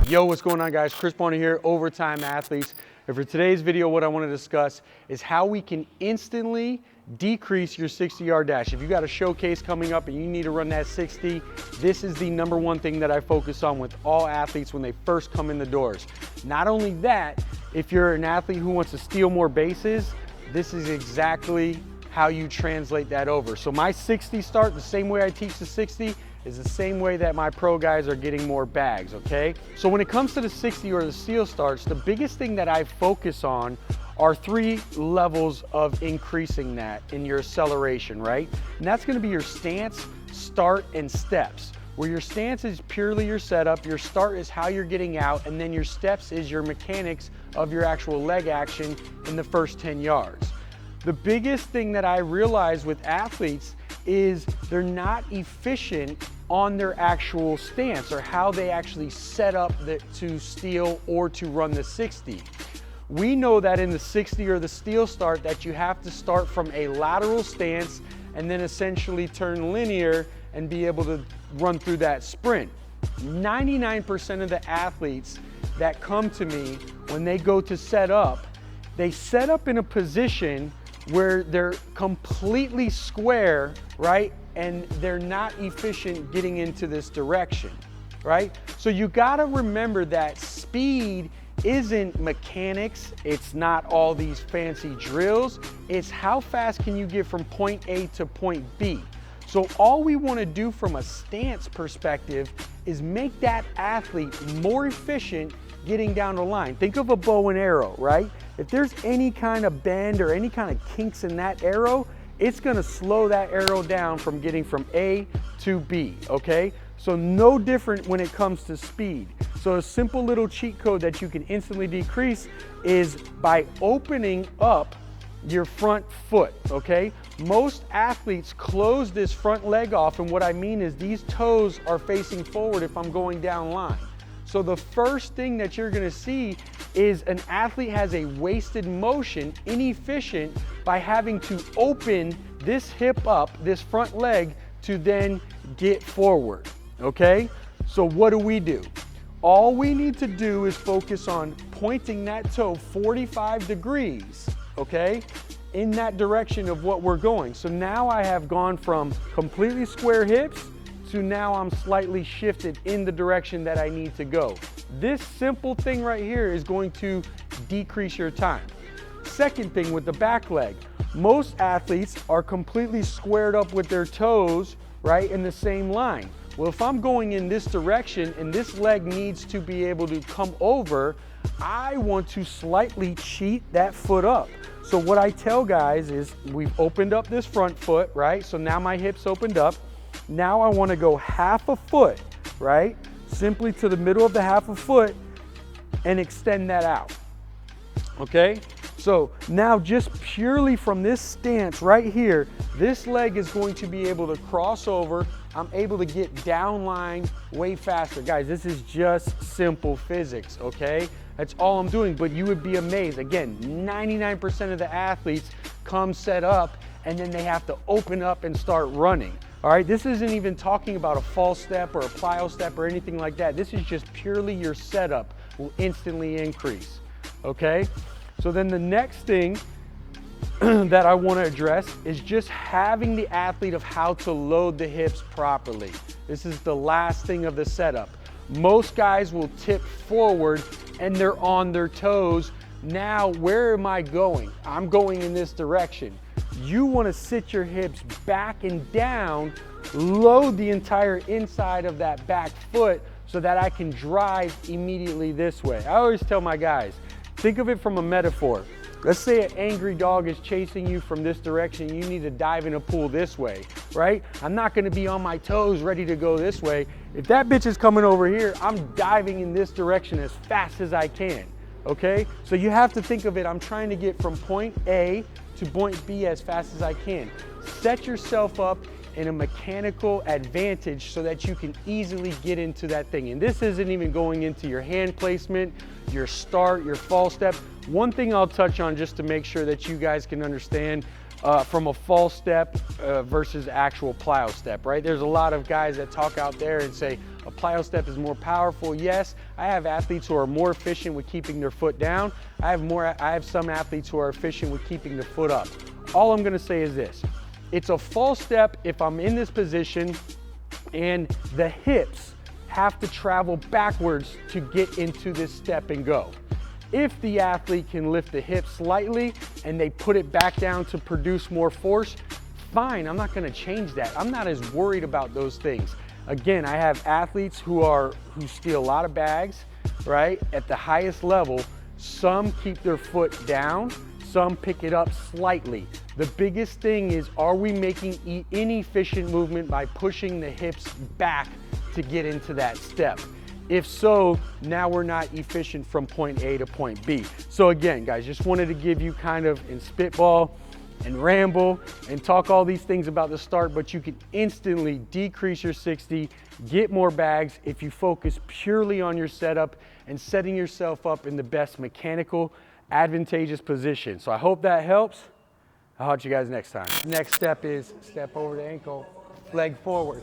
Yo, what's going on, guys? Chris Bonner here, Overtime Athletes. And for today's video, what I want to discuss is how we can instantly decrease your 60-yard dash. If you got a showcase coming up and you need to run that 60, this is the #1 thing that I focus on with all athletes when they first come in the doors. Not only that, if you're an athlete who wants to steal more bases, this is exactly how you translate that over. So my 60 start, the same way I teach the 60, is the same way that my pro guys are getting more bags, okay? So when it comes to the 60 or the steal starts, the biggest thing that I focus on are 3 levels of increasing that in your acceleration, right? And that's gonna be your stance, start, and steps. Where your stance is purely your setup, your start is how you're getting out, and then your steps is your mechanics of your actual leg action in the first 10 yards. The biggest thing that I realize with athletes is they're not efficient on their actual stance or how they actually set up to steal or to run the 60. We know that in the 60 or the steal start that you have to start from a lateral stance and then essentially turn linear and be able to run through that sprint. 99% of the athletes that come to me when they go to set up, they set up in a position where they're completely square, right? And they're not efficient getting into this direction, right? So you gotta remember that speed isn't mechanics, it's not all these fancy drills, it's how fast can you get from point A to point B. So all we wanna do from a stance perspective is make that athlete more efficient getting down the line. Think of a bow and arrow, right? If there's any kind of bend or any kind of kinks in that arrow, it's gonna slow that arrow down from getting from A to B, okay? So no different when it comes to speed. So a simple little cheat code that you can instantly decrease is by opening up your front foot, okay? Most athletes close this front leg off, and what I mean is these toes are facing forward if I'm going down line. So the first thing that you're gonna see is an athlete has a wasted motion, inefficient, by having to open this hip up, this front leg, to then get forward, okay? So what do? All we need to do is focus on pointing that toe 45 degrees, okay? In that direction of what we're going. So now I have gone from completely square hips to now I'm slightly shifted in the direction that I need to go. This simple thing right here is going to decrease your time. Second thing with the back leg, most athletes are completely squared up with their toes, right, in the same line. Well, if I'm going in this direction and this leg needs to be able to come over, I want to slightly cheat that foot up. So what I tell guys is we've opened up this front foot, right? So now my hips opened up. Now I want to go half a foot, right? Simply to the middle of the half a foot and extend that out, okay? So now just purely from this stance right here, this leg is going to be able to cross over. I'm able to get down line way faster. Guys, this is just simple physics, okay? That's all I'm doing, but you would be amazed. Again, 99% of the athletes come set up and then they have to open up and start running. All right, this isn't even talking about a false step or a plyo step or anything like that. This is just purely your setup will instantly increase, okay? So then the next thing that I want to address is just having the athlete of how to load the hips properly. This is the last thing of the setup. Most guys will tip forward and they're on their toes. Now, where am I going? I'm going in this direction. You want to sit your hips back and down, load the entire inside of that back foot so that I can drive immediately this way. I always tell my guys, think of it from a metaphor. Let's say an angry dog is chasing you from this direction. You need to dive in a pool this way, right? I'm not going to be on my toes ready to go this way. If that bitch is coming over here, I'm diving in this direction as fast as I can, okay? So you have to think of it, I'm trying to get from point A to point B as fast as I can. Set yourself up in a mechanical advantage so that you can easily get into that thing. And this isn't even going into your hand placement, your start, your fall step. One thing I'll touch on just to make sure that you guys can understand, from a false step versus actual plyo step, right? There's a lot of guys that talk out there and say a plyo step is more powerful. Yes, I have athletes who are more efficient with keeping their foot down. I have some athletes who are efficient with keeping the foot up. All I'm gonna say is this: it's a false step if I'm in this position and the hips have to travel backwards to get into this step and go. If the athlete can lift the hips slightly and they put it back down to produce more force, fine, I'm not gonna change that. I'm not as worried about those things. Again, I have athletes who steal a lot of bags, right? At the highest level, some keep their foot down, some pick it up slightly. The biggest thing is, are we making inefficient movement by pushing the hips back to get into that step? If so, now we're not efficient from point A to point B. So again, guys, just wanted to give you kind of in spitball and ramble and talk all these things about the start, but you can instantly decrease your 60, get more bags if you focus purely on your setup and setting yourself up in the best mechanical, advantageous position. So I hope that helps. I'll talk to you guys next time. Next step is step over the ankle, leg forward.